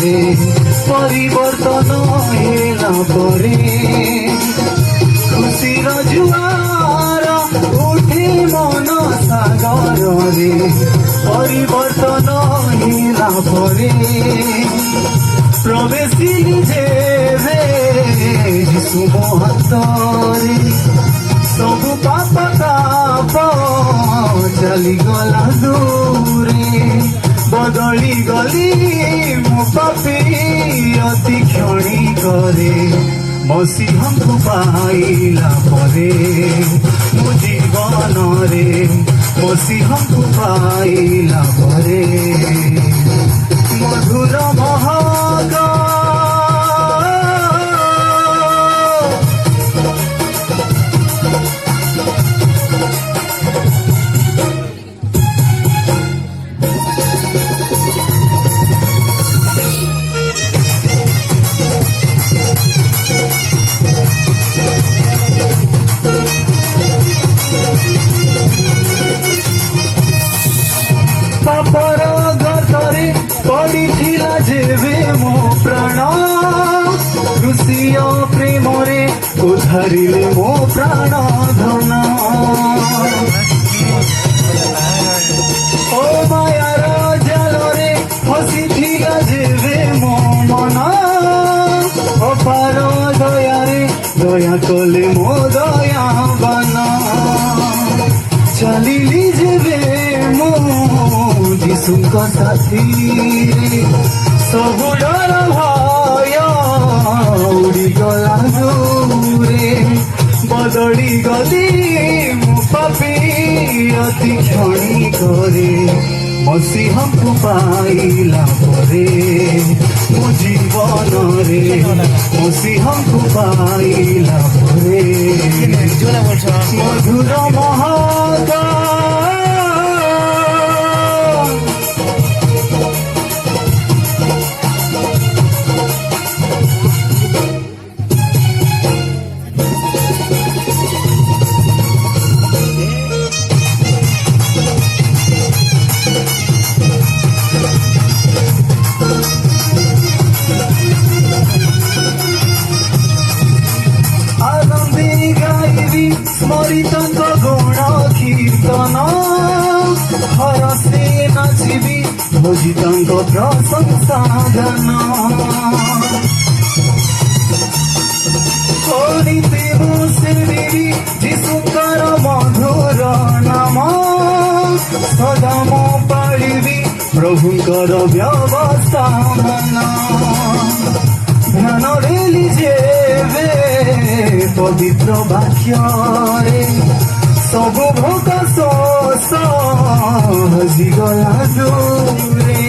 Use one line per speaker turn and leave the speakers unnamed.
रे परिवर्तन हेला परे खुशीर जुआर उठे मन सागर रे परिवर्तन हेला परे प्रवेशिली जेबे यीशु हातरे सबु पाप ताप चली गला दूरे बदली गली मो पापी अति क्षणी करे मसीहंकु पाइला परे मो जीवन रे मसीहंकु पाइला परे मधुर महक पापर गर्दरे पड़िथिला जेबे मो प्राण कृषिय प्रेम रे उधारिले मो प्राण धन ओ मायार जाल रे फसिथिला जेबे मो मन अपार दया रे दया कले मो दया बन चलिली जेबे मो यीशुक साथी सबु डर भय उड़ीगला दूरे बदली गली मो पापी अति क्षणी करे मसीहंकु पाइला परे मो जीवन रे मसीहंकु पाइला परे मधुर महक स्मरितंक गुण कीर्तन हरसे नाचिबी भोजितंक प्रशंसा गान करिते मुसेबी यीशुकर मधुर नाम सदा मो पाळिबी प्रभुकर व्यवस्थापन ध्यान रेली जेबे पवित्र वाक्य रे सबु भोग शोष हजिगला दूरे।